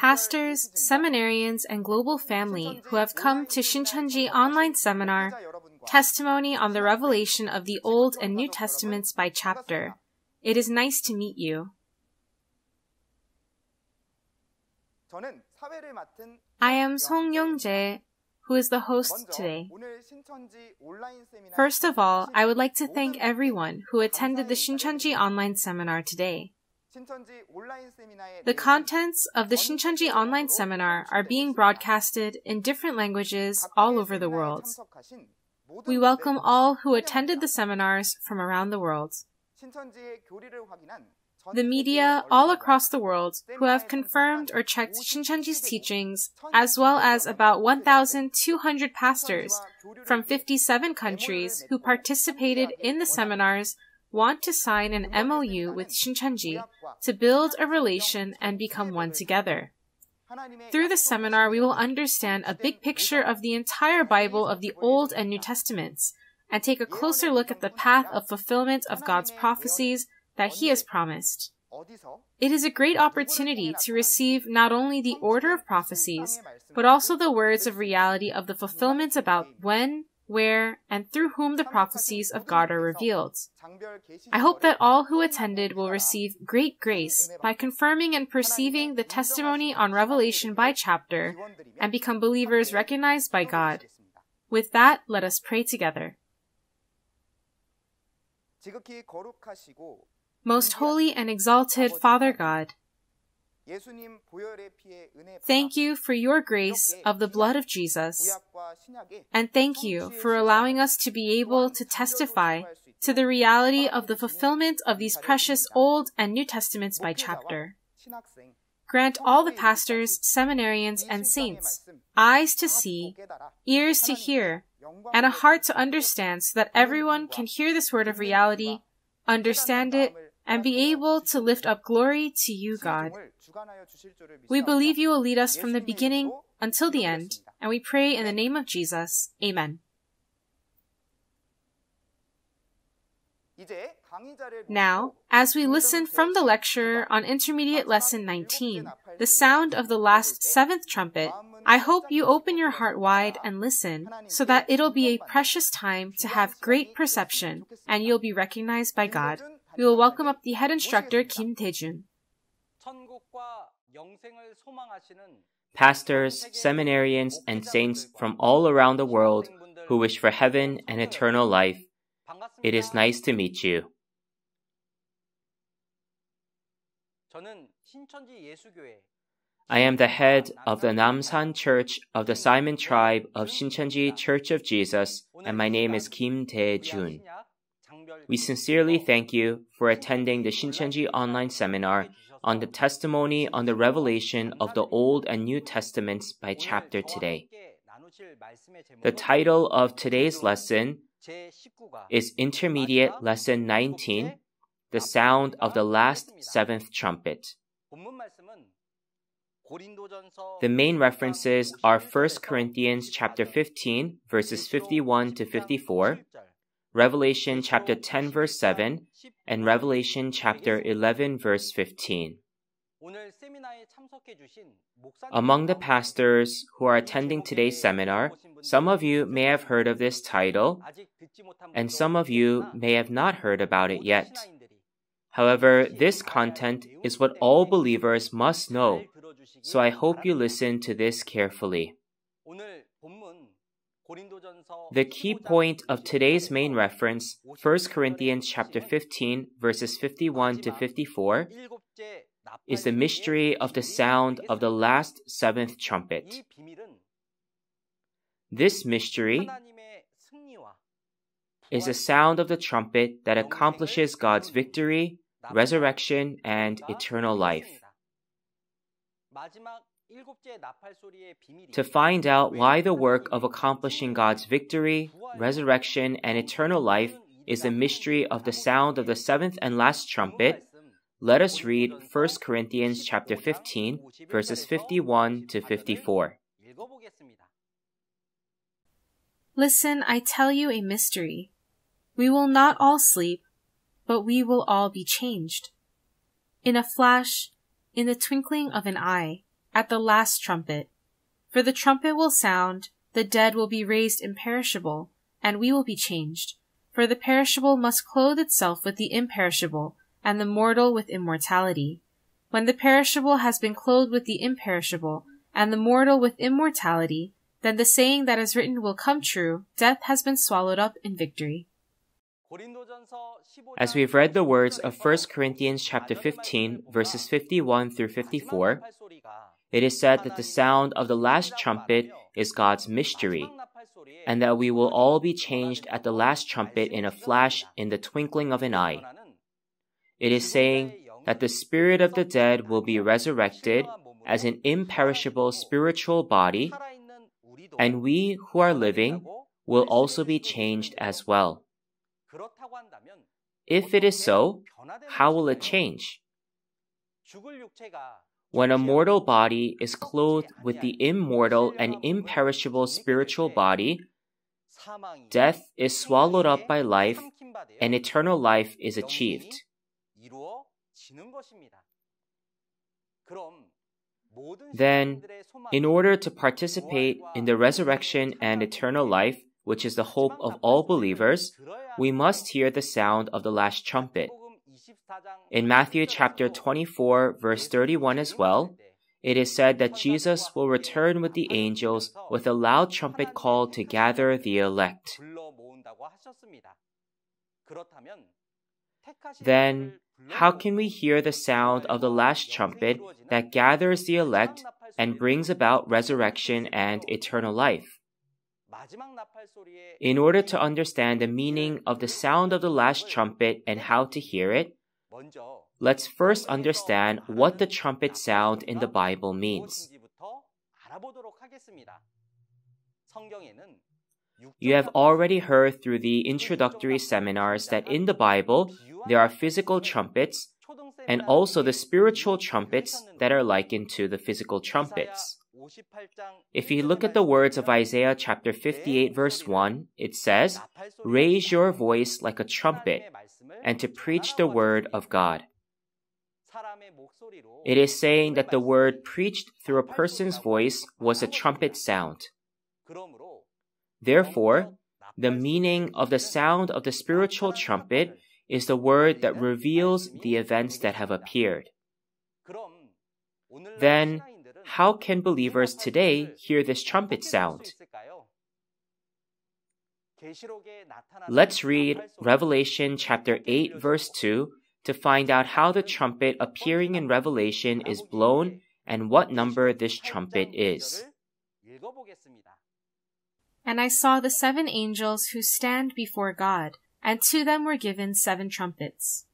Pastors, seminarians, and global family who have come to Shincheonji online seminar, Testimony on the Revelation of the Old and New Testaments by Chapter. It is nice to meet you. I am Song Young-jae, who is the host today. First of all, I would like to thank everyone who attended the Shincheonji online seminar today. The contents of the Shincheonji online seminar are being broadcasted in different languages all over the world. We welcome all who attended the seminars from around the world. The media all across the world who have confirmed or checked Shincheonji's teachings, as well as about 1,200 pastors from 57 countries who participated in the seminars, want to sign an MOU with Shincheonji to build a relation and become one together. Through the seminar, we will understand a big picture of the entire Bible of the Old and New Testaments and take a closer look at the path of fulfillment of God's prophecies that He has promised. It is a great opportunity to receive not only the order of prophecies, but also the words of reality of the fulfillment about when, where, and through whom the prophecies of God are revealed. I hope that all who attended will receive great grace by confirming and perceiving the testimony on Revelation by chapter and become believers recognized by God. With that, let us pray together. Most holy and exalted Father God, thank you for your grace of the blood of Jesus, and thank you for allowing us to be able to testify to the reality of the fulfillment of these precious Old and New Testaments by chapter. Grant all the pastors, seminarians, and saints eyes to see, ears to hear, and a heart to understand so that everyone can hear this word of reality, understand it, and be able to lift up glory to you, God. We believe you will lead us from the beginning until the end, and we pray in the name of Jesus. Amen. Now, as we listen from the lecture on Intermediate Lesson 19, the sound of the last seventh trumpet, I hope you open your heart wide and listen so that it'll be a precious time to have great perception and you'll be recognized by God. We will welcome up the head instructor, Kim Tae-jun. Pastors, seminarians, and saints from all around the world who wish for heaven and eternal life, it is nice to meet you. I am the head of the Namsan Church of the Simon Tribe of Shincheonji Church of Jesus, and my name is Kim Tae-jun. We sincerely thank you for attending the Shincheonji online seminar on the testimony on the revelation of the Old and New Testaments by chapter today. The title of today's lesson is Intermediate Lesson 19, The Sound of the Last Seventh Trumpet. The main references are 1 Corinthians chapter 15, verses 51 to 54, Revelation chapter 10 verse 7, and Revelation chapter 11 verse 15. Among the pastors who are attending today's seminar, some of you may have heard of this title, and some of you may have not heard about it yet. However, this content is what all believers must know, so I hope you listen to this carefully. The key point of today's main reference, 1 Corinthians chapter 15, verses 51 to 54, is the mystery of the sound of the last seventh trumpet. This mystery is the sound of the trumpet that accomplishes God's victory, resurrection, and eternal life. To find out why the work of accomplishing God's victory, resurrection, and eternal life is the mystery of the sound of the seventh and last trumpet, let us read 1 Corinthians chapter 15, verses 51 to 54. Listen, I tell you a mystery. We will not all sleep, but we will all be changed. In a flash, in the twinkling of an eye, at the last trumpet. For the trumpet will sound, the dead will be raised imperishable, and we will be changed. For the perishable must clothe itself with the imperishable, and the mortal with immortality. When the perishable has been clothed with the imperishable, and the mortal with immortality, then the saying that is written will come true, death has been swallowed up in victory. As we've read the words of 1 Corinthians chapter 15, verses 51 through 54, it is said that the sound of the last trumpet is God's mystery, and that we will all be changed at the last trumpet in a flash in the twinkling of an eye. It is saying that the spirit of the dead will be resurrected as an imperishable spiritual body, and we who are living will also be changed as well. If it is so, how will it change? When a mortal body is clothed with the immortal and imperishable spiritual body, death is swallowed up by life, and eternal life is achieved. Then, in order to participate in the resurrection and eternal life, which is the hope of all believers, we must hear the sound of the last trumpet. In Matthew chapter 24, verse 31 as well, it is said that Jesus will return with the angels with a loud trumpet call to gather the elect. Then, how can we hear the sound of the last trumpet that gathers the elect and brings about resurrection and eternal life? In order to understand the meaning of the sound of the last trumpet and how to hear it, let's first understand what the trumpet sound in the Bible means. You have already heard through the introductory seminars that in the Bible, there are physical trumpets and also the spiritual trumpets that are likened to the physical trumpets. If you look at the words of Isaiah chapter 58 verse 1, it says, "Raise your voice like a trumpet, and to preach the word of God." It is saying that the word preached through a person's voice was a trumpet sound. Therefore, the meaning of the sound of the spiritual trumpet is the word that reveals the events that have appeared. Then, how can believers today hear this trumpet sound? Let's read Revelation chapter 8 verse 2 to find out how the trumpet appearing in Revelation is blown and what number this trumpet is. And I saw the 7 angels who stand before God, and to them were given 7 trumpets.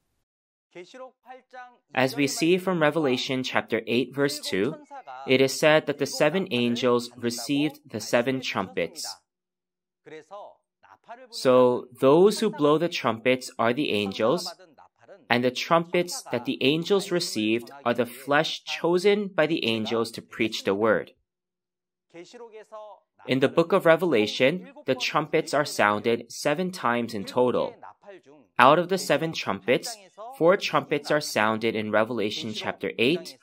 As we see from Revelation chapter 8 verse 2, it is said that the 7 angels received the 7 trumpets. So those who blow the trumpets are the angels, and the trumpets that the angels received are the flesh chosen by the angels to preach the word. In the book of Revelation, the trumpets are sounded 7 times in total. Out of the 7 trumpets, 4 trumpets are sounded in Revelation chapter 8,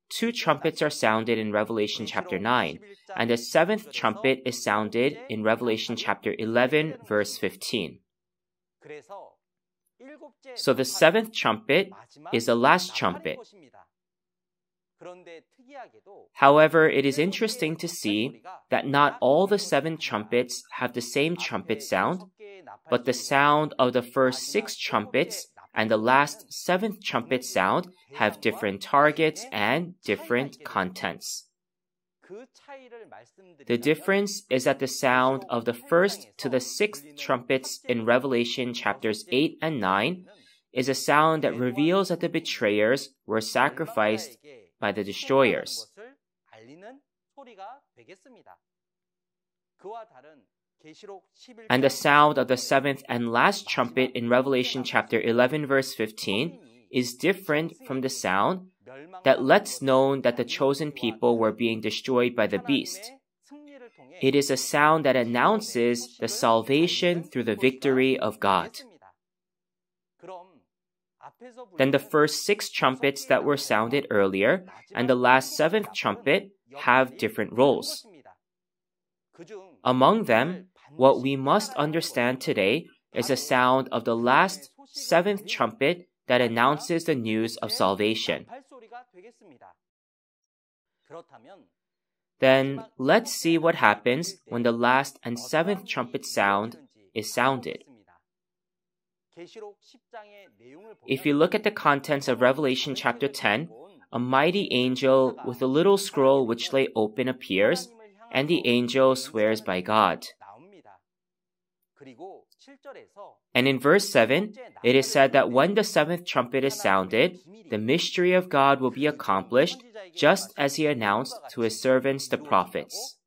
2 trumpets are sounded in Revelation chapter 9, and the 7th trumpet is sounded in Revelation chapter 11, verse 15. So the 7th trumpet is the last trumpet. However, it is interesting to see that not all the 7 trumpets have the same trumpet sound, but the sound of the first 6 trumpets and the last 7th trumpet sound have different targets and different contents. The difference is that the sound of the 1st to the 6th trumpets in Revelation chapters 8 and 9 is a sound that reveals that the betrayers were sacrificed by the destroyers. And the sound of the 7th and last trumpet in Revelation chapter 11 verse 15 is different from the sound that lets known that the chosen people were being destroyed by the beast. It is a sound that announces the salvation through the victory of God. then the first 6 trumpets that were sounded earlier and the last 7th trumpet have different roles. Among them, what we must understand today is the sound of the last 7th trumpet that announces the news of salvation. Then let's see what happens when the last and 7th trumpet sound is sounded. If you look at the contents of Revelation chapter 10, a mighty angel with a little scroll which lay open appears, and the angel swears by God. And in verse 7, it is said that when the 7th trumpet is sounded, the mystery of God will be accomplished, just as he announced to his servants the prophets.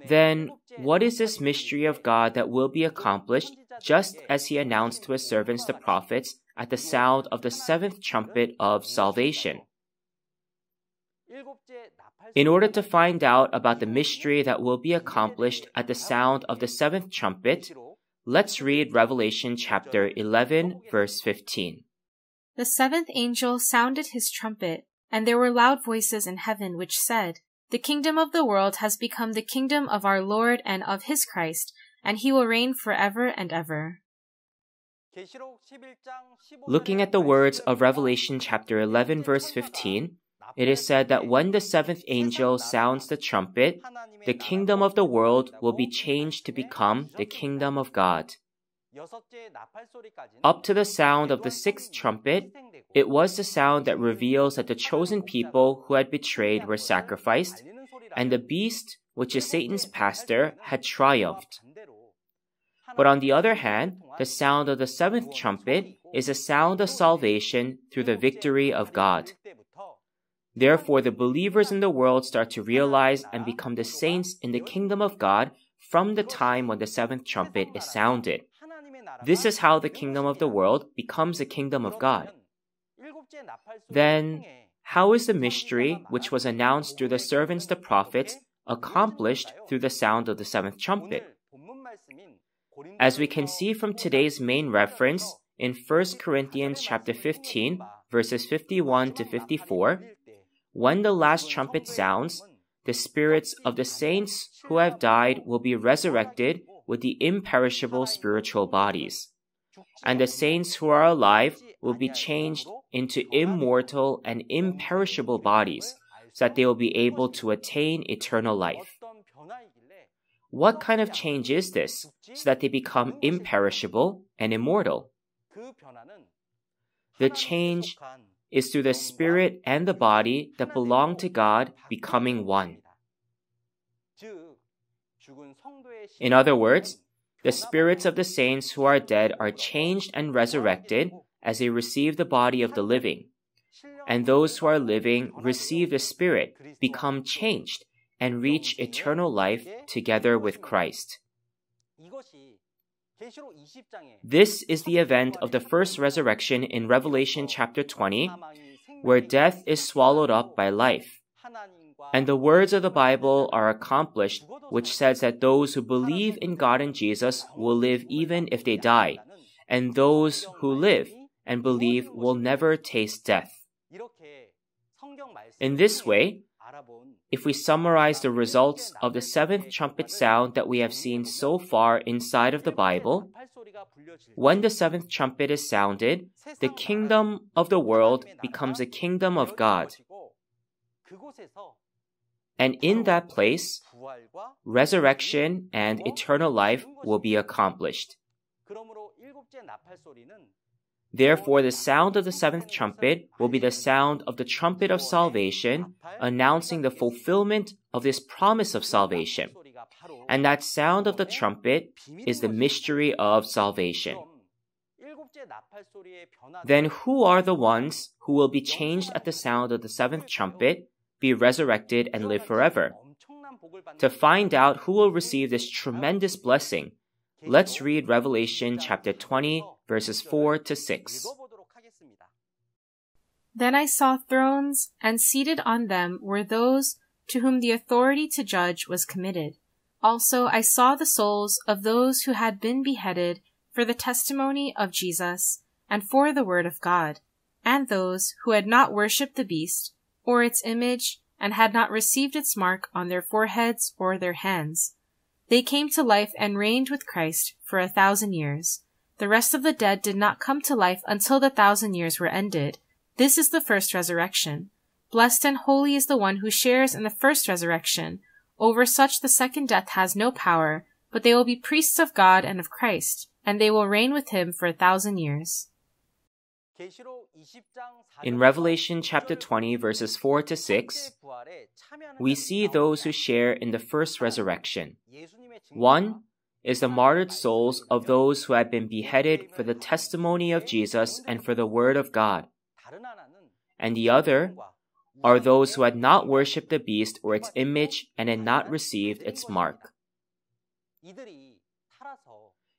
Then, what is this mystery of God that will be accomplished, just as he announced to his servants the prophets at the sound of the 7th trumpet of salvation? In order to find out about the mystery that will be accomplished at the sound of the 7th trumpet, let's read Revelation chapter 11, verse 15. The 7th angel sounded his trumpet, and there were loud voices in heaven which said, "The kingdom of the world has become the kingdom of our Lord and of his Christ, and he will reign forever and ever." Looking at the words of Revelation chapter 11, verse 15, it is said that when the 7th angel sounds the trumpet, the kingdom of the world will be changed to become the kingdom of God. Up to the sound of the 6th trumpet, it was the sound that reveals that the chosen people who had betrayed were sacrificed, and the beast, which is Satan's pastor, had triumphed. But on the other hand, the sound of the 7th trumpet is a sound of salvation through the victory of God. Therefore, the believers in the world start to realize and become the saints in the kingdom of God from the time when the 7th trumpet is sounded. This is how the kingdom of the world becomes the kingdom of God. Then, how is the mystery which was announced through the servants the prophets accomplished through the sound of the 7th trumpet? As we can see from today's main reference in 1 Corinthians chapter 15, verses 51 to 54, when the last trumpet sounds, the spirits of the saints who have died will be resurrected with the imperishable spiritual bodies, and the saints who are alive will be changed into immortal and imperishable bodies, so that they will be able to attain eternal life. What kind of change is this, so that they become imperishable and immortal? The change is through the spirit and the body that belong to God becoming one. In other words, the spirits of the saints who are dead are changed and resurrected as they receive the body of the living, and those who are living receive the Spirit, become changed, and reach eternal life together with Christ. This is the event of the first resurrection in Revelation chapter 20, where death is swallowed up by life. And the words of the Bible are accomplished, which says that those who believe in God and Jesus will live even if they die, and those who live and believe will never taste death. In this way, if we summarize the results of the 7th trumpet sound that we have seen so far inside of the Bible, when the 7th trumpet is sounded, the kingdom of the world becomes a kingdom of God. And in that place, resurrection and eternal life will be accomplished. Therefore, the sound of the 7th trumpet will be the sound of the trumpet of salvation, announcing the fulfillment of this promise of salvation. And that sound of the trumpet is the mystery of salvation. Then who are the ones who will be changed at the sound of the 7th trumpet, be resurrected, and live forever? To find out who will receive this tremendous blessing, let's read Revelation chapter 20, verses 4 to 6. Then I saw thrones, and seated on them were those to whom the authority to judge was committed. Also I saw the souls of those who had been beheaded for the testimony of Jesus, and for the word of God, and those who had not worshipped the beast, or its image, and had not received its mark on their foreheads or their hands. They came to life and reigned with Christ for 1,000 years. The rest of the dead did not come to life until the 1,000 years were ended. This is the first resurrection. Blessed and holy is the one who shares in the first resurrection. Over such the second death has no power, but they will be priests of God and of Christ, and they will reign with him for 1,000 years. In Revelation chapter 20, verses 4 to 6, we see those who share in the first resurrection. One is the martyred souls of those who had been beheaded for the testimony of Jesus and for the word of God. And the other are those who had not worshipped the beast or its image and had not received its mark.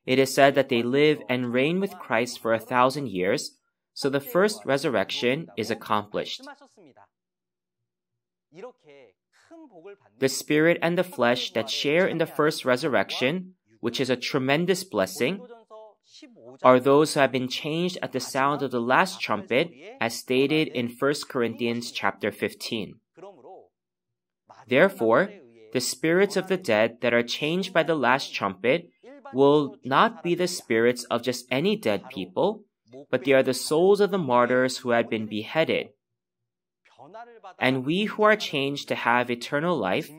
It is said that they live and reign with Christ for 1,000 years, so the first resurrection is accomplished. The spirit and the flesh that share in the first resurrection, which is a tremendous blessing, are those who have been changed at the sound of the last trumpet, as stated in 1 Corinthians chapter 15. Therefore, the spirits of the dead that are changed by the last trumpet will not be the spirits of just any dead people, but they are the souls of the martyrs who had been beheaded. And we who are changed to have eternal life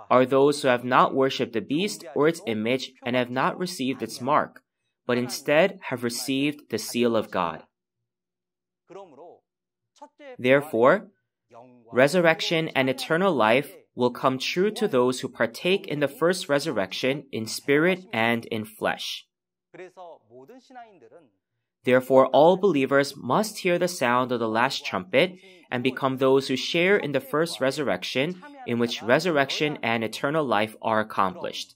are those who have not worshipped the beast or its image and have not received its mark, but instead have received the seal of God. Therefore, resurrection and eternal life will come true to those who partake in the first resurrection in spirit and in flesh. Therefore, all believers must hear the sound of the last trumpet and become those who share in the first resurrection, in which resurrection and eternal life are accomplished.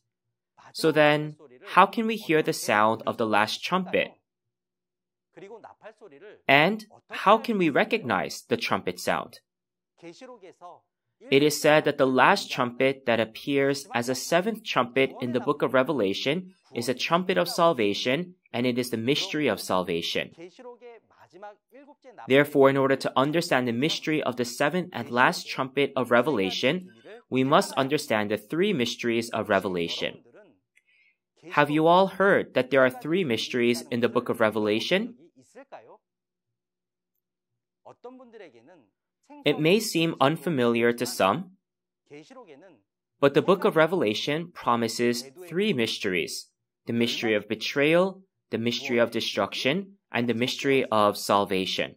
So then, how can we hear the sound of the last trumpet? And how can we recognize the trumpet sound? It is said that the last trumpet that appears as a seventh trumpet in the book of Revelation is a trumpet of salvation, and it is the mystery of salvation. Therefore, in order to understand the mystery of the seventh and last trumpet of Revelation, we must understand the three mysteries of Revelation. Have you all heard that there are three mysteries in the book of Revelation? It may seem unfamiliar to some, but the book of Revelation promises three mysteries: the mystery of betrayal, the mystery of destruction, and the mystery of salvation.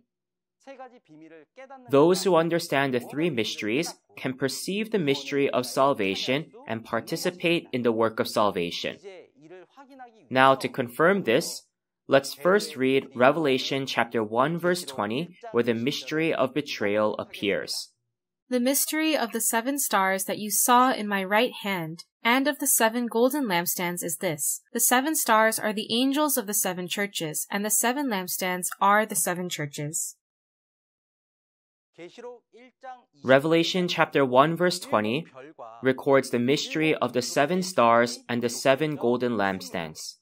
Those who understand the three mysteries can perceive the mystery of salvation and participate in the work of salvation. Now, to confirm this, let's first read Revelation chapter 1 verse 20, where the mystery of betrayal appears. The mystery of the 7 stars that you saw in my right hand, and of the 7 golden lampstands is this: the 7 stars are the angels of the 7 churches, and the 7 lampstands are the 7 churches. Revelation chapter 1 verse 20 records the mystery of the 7 stars and the 7 golden lampstands.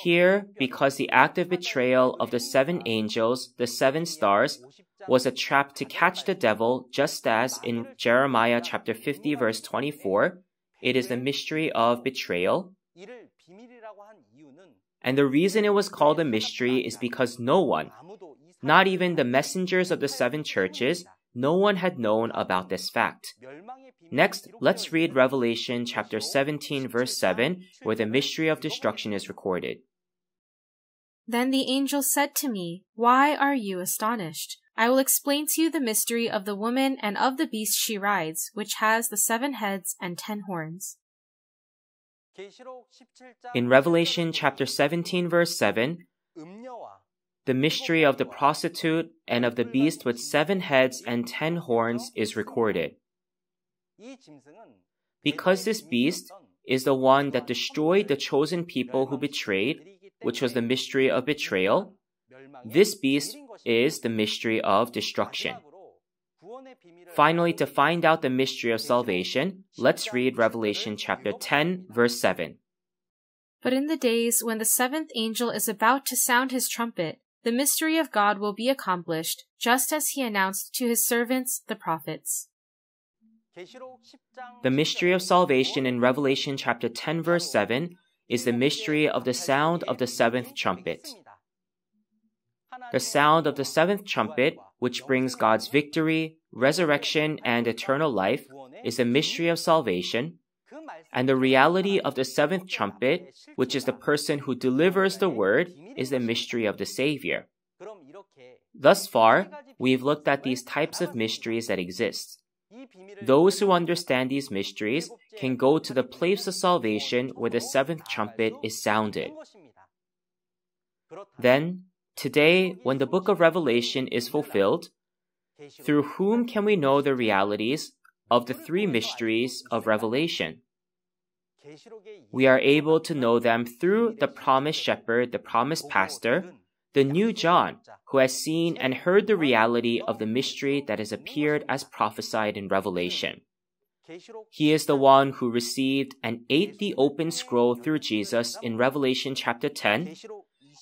Here, because the act of betrayal of the 7 angels, the 7 stars, was a trap to catch the devil, just as in Jeremiah chapter 50 verse 24, it is the mystery of betrayal. And the reason it was called a mystery is because no one, not even the messengers of the 7 churches, no one had known about this fact. Next, let's read Revelation chapter 17 verse 7, where the mystery of destruction is recorded. Then the angel said to me, "Why are you astonished? I will explain to you the mystery of the woman and of the beast she rides, which has the 7 heads and 10 horns." In Revelation chapter 17 verse 7, the mystery of the prostitute and of the beast with 7 heads and 10 horns is recorded. Because this beast is the one that destroyed the chosen people who betrayed, which was the mystery of betrayal, this beast is the mystery of destruction. Finally, to find out the mystery of salvation, let's read Revelation chapter 10, verse 7. But in the days when the seventh angel is about to sound his trumpet, the mystery of God will be accomplished, just as he announced to his servants, the prophets. The mystery of salvation in Revelation chapter 10 verse 7 is the mystery of the sound of the seventh trumpet. The sound of the seventh trumpet, which brings God's victory, resurrection, and eternal life, is the mystery of salvation, and the reality of the seventh trumpet, which is the person who delivers the word, is the mystery of the Savior. Thus far, we've looked at these types of mysteries that exist. Those who understand these mysteries can go to the place of salvation where the seventh trumpet is sounded. Then, today, when the book of Revelation is fulfilled, through whom can we know the realities of the three mysteries of Revelation? We are able to know them through the promised shepherd, the promised pastor, the new John, who has seen and heard the reality of the mystery that has appeared as prophesied in Revelation. He is the one who received and ate the open scroll through Jesus in Revelation chapter 10,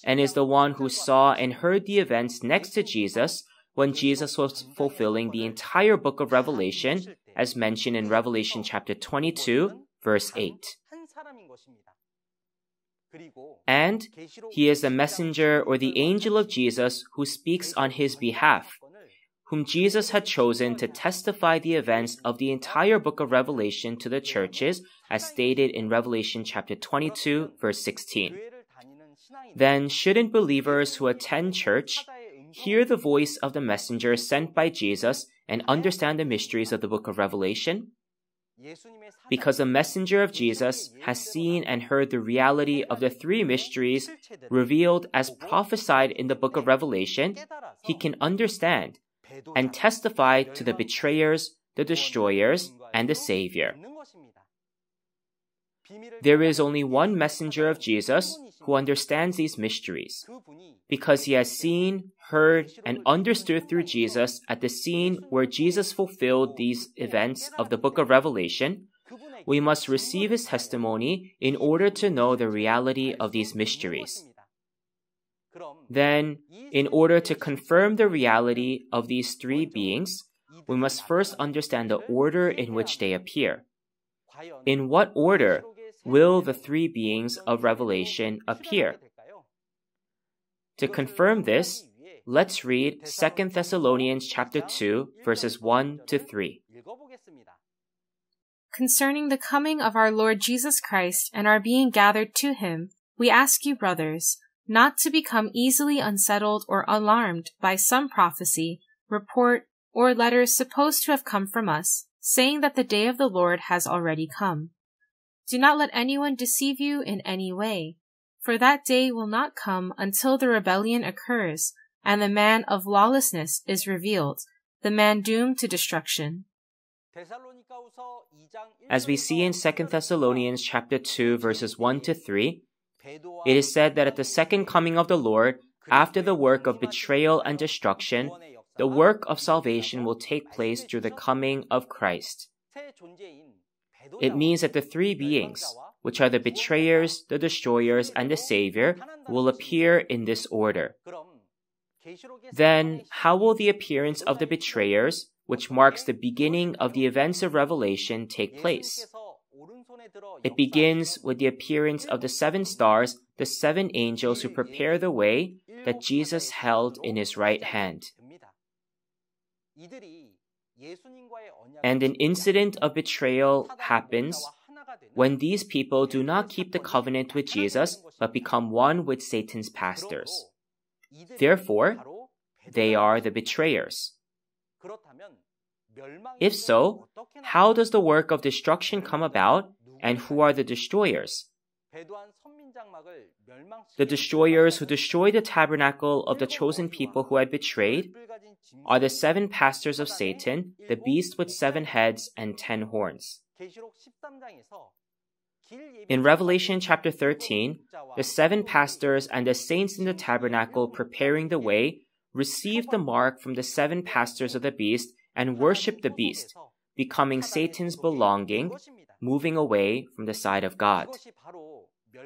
and is the one who saw and heard the events next to Jesus when Jesus was fulfilling the entire book of Revelation, as mentioned in Revelation chapter 22, verse 8. And he is the messenger or the angel of Jesus who speaks on his behalf, whom Jesus had chosen to testify the events of the entire book of Revelation to the churches, as stated in Revelation chapter 22, verse 16. Then shouldn't believers who attend church hear the voice of the messenger sent by Jesus and understand the mysteries of the book of Revelation? Because the messenger of Jesus has seen and heard the reality of the three mysteries revealed as prophesied in the book of Revelation, he can understand and testify to the betrayers, the destroyers, and the Savior. There is only one messenger of Jesus who understands these mysteries, because he has seen, heard, and understood through Jesus at the scene where Jesus fulfilled these events of the book of Revelation. We must receive his testimony in order to know the reality of these mysteries. Then, in order to confirm the reality of these three beings, we must first understand the order in which they appear. In what order will the three beings of Revelation appear? To confirm this, let's read 2 Thessalonians chapter 2, verses 1 to 3. Concerning the coming of our Lord Jesus Christ and our being gathered to him, we ask you, brothers, not to become easily unsettled or alarmed by some prophecy, report, or letters supposed to have come from us, saying that the day of the Lord has already come. Do not let anyone deceive you in any way, for that day will not come until the rebellion occurs, and the man of lawlessness is revealed, the man doomed to destruction. As we see in 2 Thessalonians chapter 2, verses 1 to 3, it is said that at the second coming of the Lord, after the work of betrayal and destruction, the work of salvation will take place through the coming of Christ. It means that the three beings, which are the betrayers, the destroyers, and the Savior, will appear in this order. Then, how will the appearance of the betrayers, which marks the beginning of the events of Revelation, take place? It begins with the appearance of the 7 stars, the 7 angels who prepare the way that Jesus held in his right hand. And an incident of betrayal happens when these people do not keep the covenant with Jesus, but become one with Satan's pastors. Therefore, they are the betrayers. If so, how does the work of destruction come about, and who are the destroyers? The destroyers who destroy the tabernacle of the chosen people who had betrayed are the 7 pastors of Satan, the beast with 7 heads and 10 horns. In Revelation chapter 13, the 7 pastors and the saints in the tabernacle preparing the way received the mark from the 7 pastors of the beast and worshiped the beast, becoming Satan's belonging, moving away from the side of God.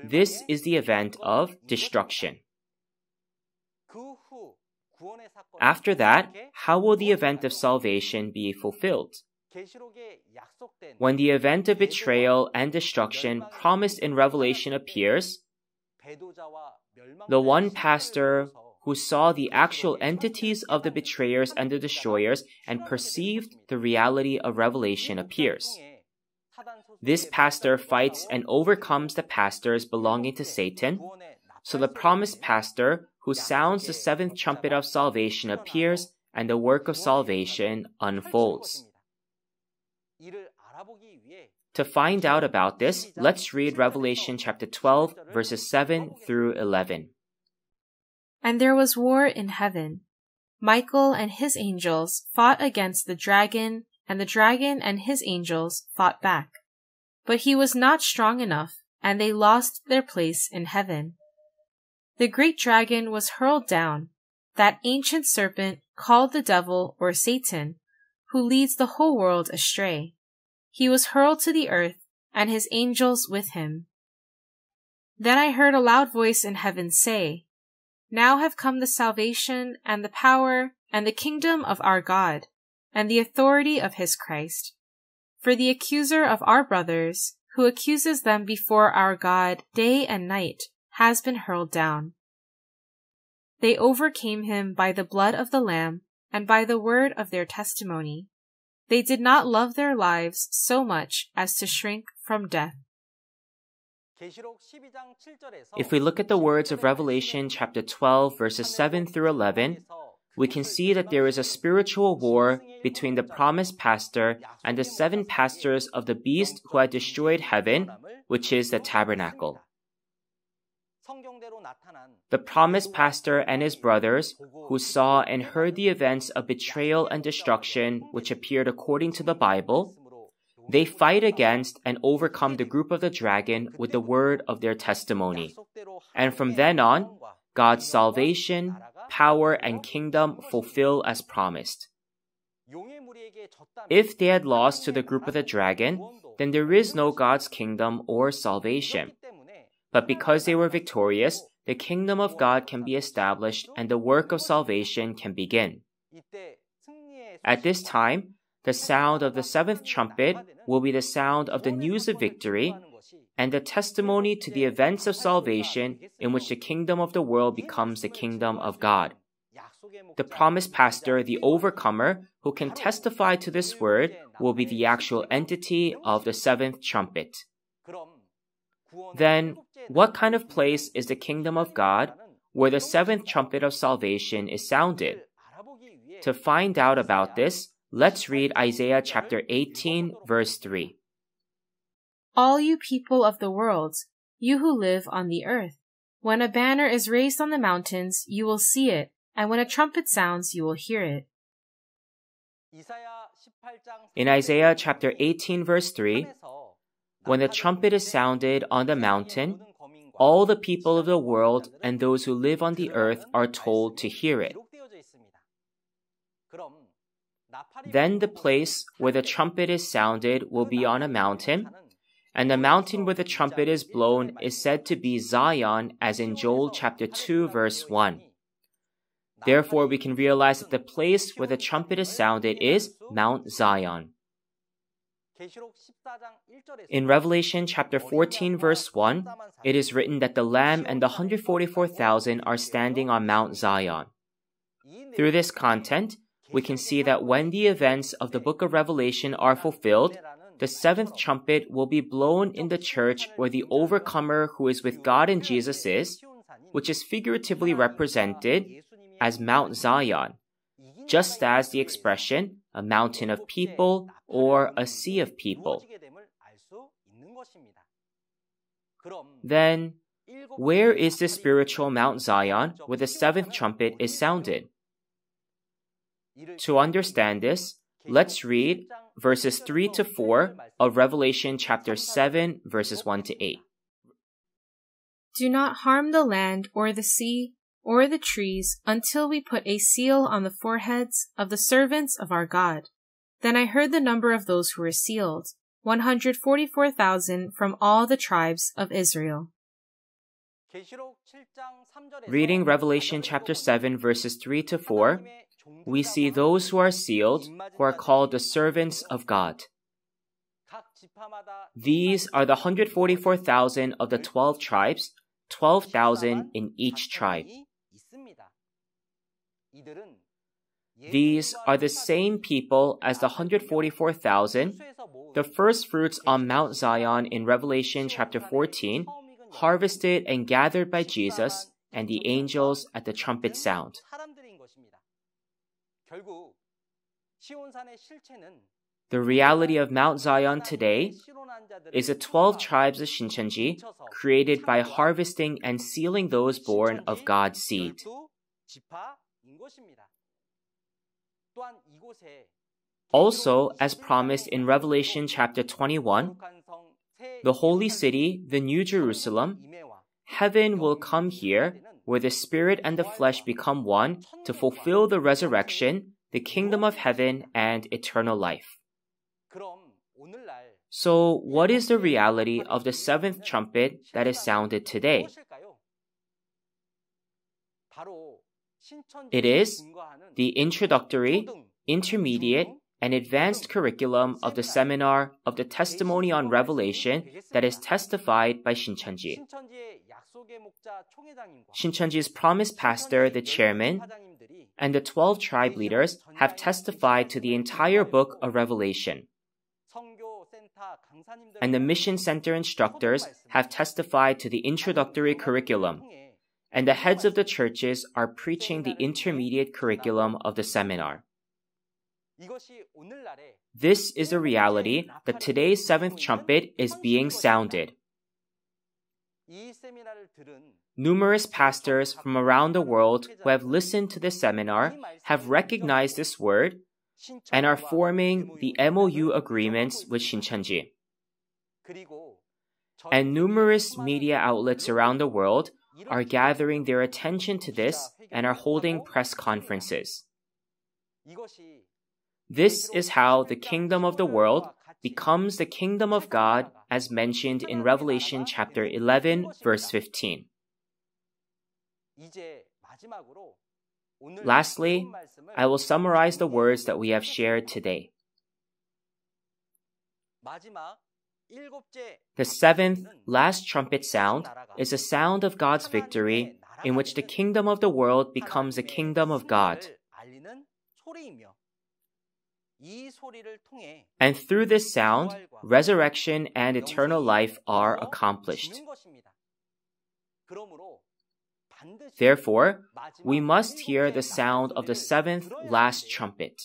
This is the event of destruction. After that, how will the event of salvation be fulfilled? When the event of betrayal and destruction promised in Revelation appears, the one pastor who saw the actual entities of the betrayers and the destroyers and perceived the reality of Revelation appears. This pastor fights and overcomes the pastors belonging to Satan, so the promised pastor who sounds the seventh trumpet of salvation appears and the work of salvation unfolds. To find out about this, let's read Revelation chapter 12, verses 7 through 11. And there was war in heaven. Michael and his angels fought against the dragon, and the dragon and his angels fought back. But he was not strong enough, and they lost their place in heaven. The great dragon was hurled down, that ancient serpent called the devil or Satan, who leads the whole world astray. He was hurled to the earth, and his angels with him. Then I heard a loud voice in heaven say, Now have come the salvation and the power and the kingdom of our God, and the authority of his Christ. For the accuser of our brothers, who accuses them before our God day and night, has been hurled down. They overcame him by the blood of the Lamb and by the word of their testimony. They did not love their lives so much as to shrink from death. If we look at the words of Revelation chapter 12, verses 7 through 11, we can see that there is a spiritual war between the promised pastor and the seven pastors of the beast who had destroyed heaven, which is the tabernacle. The promised pastor and his brothers, who saw and heard the events of betrayal and destruction which appeared according to the Bible, they fight against and overcome the group of the dragon with the word of their testimony. And from then on, God's salvation, power, and kingdom fulfill as promised. If they had lost to the group of the dragon, then there is no God's kingdom or salvation. But because they were victorious, the kingdom of God can be established and the work of salvation can begin. At this time, the sound of the seventh trumpet will be the sound of the news of victory and the testimony to the events of salvation in which the kingdom of the world becomes the kingdom of God. The promised pastor, the overcomer, who can testify to this word, will be the actual entity of the seventh trumpet. Then, what kind of place is the kingdom of God where the seventh trumpet of salvation is sounded? To find out about this, let's read Isaiah chapter 18, verse 3. All you people of the world, you who live on the earth, when a banner is raised on the mountains, you will see it, and when a trumpet sounds, you will hear it. In Isaiah chapter 18, verse 3, when the trumpet is sounded on the mountain, all the people of the world and those who live on the earth are told to hear it. Then the place where the trumpet is sounded will be on a mountain, and the mountain where the trumpet is blown is said to be Zion, as in Joel chapter 2, verse 1. Therefore, we can realize that the place where the trumpet is sounded is Mount Zion. In Revelation chapter 14, verse 1, it is written that the Lamb and the 144,000 are standing on Mount Zion. Through this content, we can see that when the events of the book of Revelation are fulfilled, the seventh trumpet will be blown in the church where the overcomer who is with God and Jesus is, which is figuratively represented as Mount Zion, just as the expression a mountain of people or a sea of people. Then, where is the spiritual Mount Zion where the seventh trumpet is sounded? To understand this, let's read verses 3 to 4 of Revelation chapter 7, verses 1 to 8. Do not harm the land or the sea or the trees until we put a seal on the foreheads of the servants of our God. Then I heard the number of those who were sealed, 144,000 from all the tribes of Israel. Reading Revelation chapter 7 verses 3 to 4, we see those who are sealed, who are called the servants of God. These are the 144,000 of the 12 tribes, 12,000 in each tribe. These are the same people as the 144,000, the first fruits on Mount Zion in Revelation chapter 14, harvested and gathered by Jesus and the angels at the trumpet sound. The reality of Mount Zion today is the 12 tribes of Shincheonji created by harvesting and sealing those born of God's seed. Also, as promised in Revelation chapter 21, the holy city, the New Jerusalem, heaven will come here where the spirit and the flesh become one to fulfill the resurrection, the kingdom of heaven, and eternal life. So, what is the reality of the seventh trumpet that is sounded today? It is the introductory, intermediate, and advanced curriculum of the seminar of the testimony on Revelation that is testified by Shincheonji. Shincheonji's promised pastor, the chairman, and the 12 tribe leaders have testified to the entire book of Revelation. And the mission center instructors have testified to the introductory curriculum. And the heads of the churches are preaching the intermediate curriculum of the seminar. This is the reality that today's seventh trumpet is being sounded. Numerous pastors from around the world who have listened to this seminar have recognized this word and are forming the MOU agreements with Shincheonji. And numerous media outlets around the world are gathering their attention to this and are holding press conferences. This is how the kingdom of the world becomes the kingdom of God as mentioned in Revelation chapter 11, verse 15. Lastly, I will summarize the words that we have shared today. The seventh, last trumpet sound is a sound of God's victory in which the kingdom of the world becomes the kingdom of God. And through this sound, resurrection and eternal life are accomplished. Therefore, we must hear the sound of the seventh last trumpet.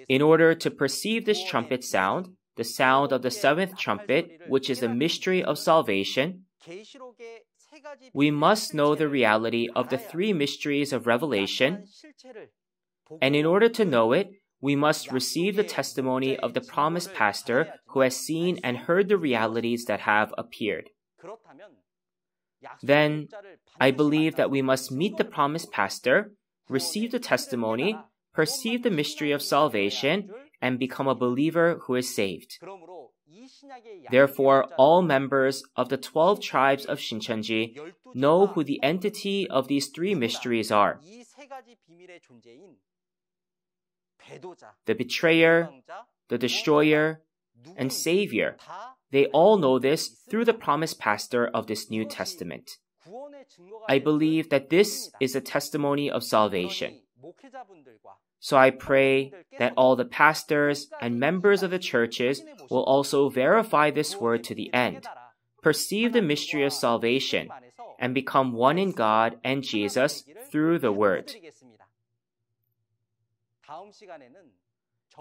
In order to perceive this trumpet sound, the sound of the seventh trumpet, which is the mystery of salvation, we must know the reality of the three mysteries of Revelation, and in order to know it, we must receive the testimony of the promised pastor who has seen and heard the realities that have appeared. Then, I believe that we must meet the promised pastor, receive the testimony, perceive the mystery of salvation, and become a believer who is saved. Therefore, all members of the 12 tribes of Shincheonji know who the entity of these three mysteries are. The betrayer, the destroyer, and savior. They all know this through the promised pastor of this New Testament. I believe that this is a testimony of salvation. So I pray that all the pastors and members of the churches will also verify this word to the end, perceive the mystery of salvation, and become one in God and Jesus through the word.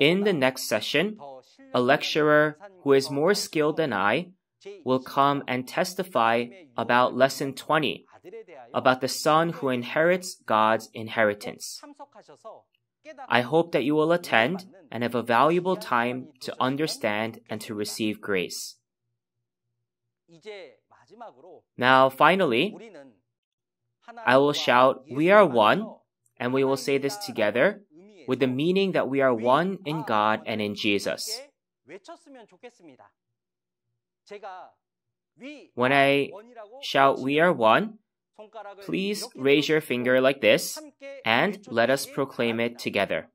In the next session, a lecturer who is more skilled than I will come and testify about lesson 20, about the son who inherits God's inheritance. I hope that you will attend and have a valuable time to understand and to receive grace. Now, finally, I will shout, "We are one," and we will say this together with the meaning that we are one in God and in Jesus. When I shout, "We are one," please raise your finger like this and let us proclaim it together.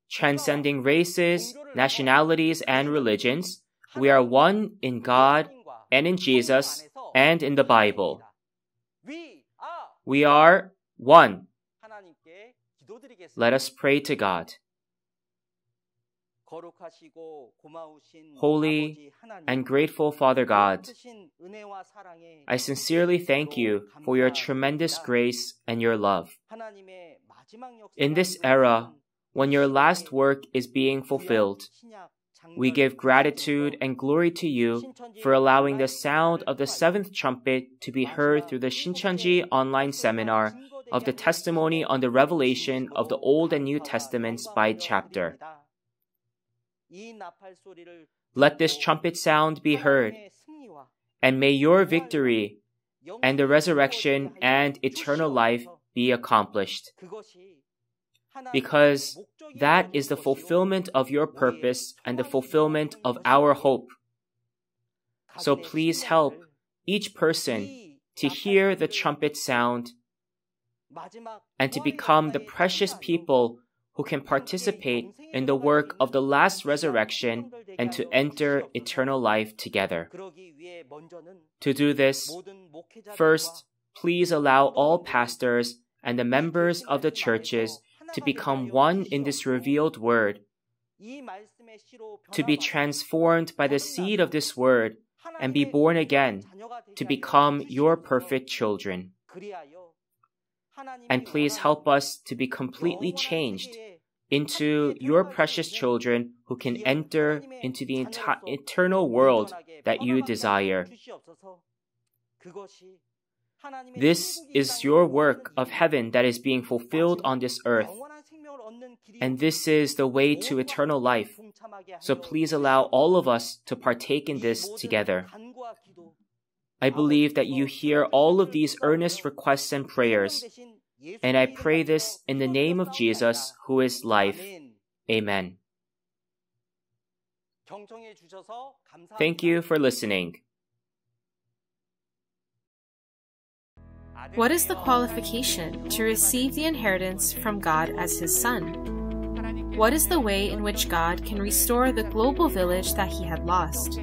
Transcending races, nationalities, and religions, we are one in God and in Jesus and in the Bible. We are one. Let us pray to God. Holy and grateful Father God, I sincerely thank you for your tremendous grace and your love. In this era, when your last work is being fulfilled, we give gratitude and glory to you for allowing the sound of the seventh trumpet to be heard through the Shincheonji online seminar of the testimony on the revelation of the Old and New Testaments by chapter. Let this trumpet sound be heard, and may your victory and the resurrection and eternal life be accomplished, because that is the fulfillment of your purpose and the fulfillment of our hope. So please help each person to hear the trumpet sound and to become the precious people who can participate in the work of the last resurrection and to enter eternal life together. To do this, first, please allow all pastors and the members of the churches to become one in this revealed word, to be transformed by the seed of this word and be born again, to become your perfect children. And please help us to be completely changed into your precious children who can enter into the eternal world that you desire. This is your work of heaven that is being fulfilled on this earth. And this is the way to eternal life. So please allow all of us to partake in this together. I believe that you hear all of these earnest requests and prayers. And I pray this in the name of Jesus, who is life. Amen. Thank you for listening. What is the qualification to receive the inheritance from God as His Son? What is the way in which God can restore the global village that He had lost?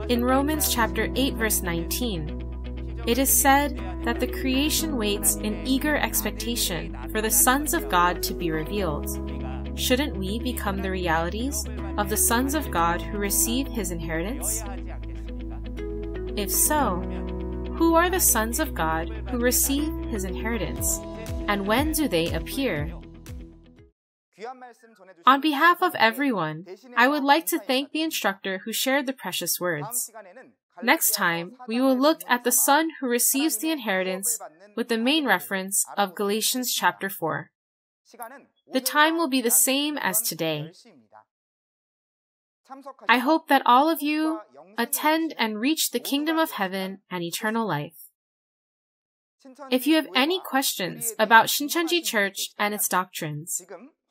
In Romans chapter 8, verse 19, it is said that the creation waits in eager expectation for the sons of God to be revealed. Shouldn't we become the realities of the sons of God who receive His inheritance? If so, who are the sons of God who receive His inheritance, and when do they appear? On behalf of everyone, I would like to thank the instructor who shared the precious words. Next time, we will look at the son who receives the inheritance with the main reference of Galatians chapter 4. The time will be the same as today. I hope that all of you attend and reach the kingdom of heaven and eternal life. If you have any questions about Shincheonji Church and its doctrines,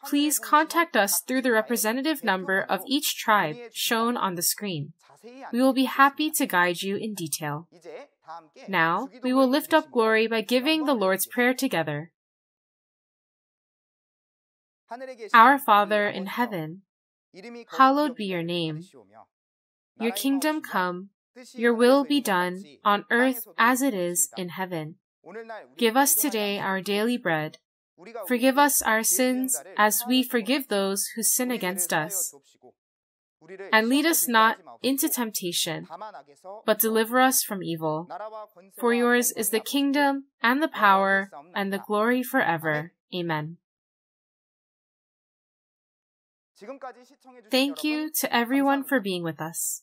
please contact us through the representative number of each tribe shown on the screen. We will be happy to guide you in detail. Now, we will lift up glory by giving the Lord's Prayer together. Our Father in heaven, hallowed be your name. Your kingdom come, your will be done on earth as it is in heaven. Give us today our daily bread. Forgive us our sins as we forgive those who sin against us. And lead us not into temptation, but deliver us from evil. For yours is the kingdom and the power and the glory forever. Amen. Thank you to everyone for being with us.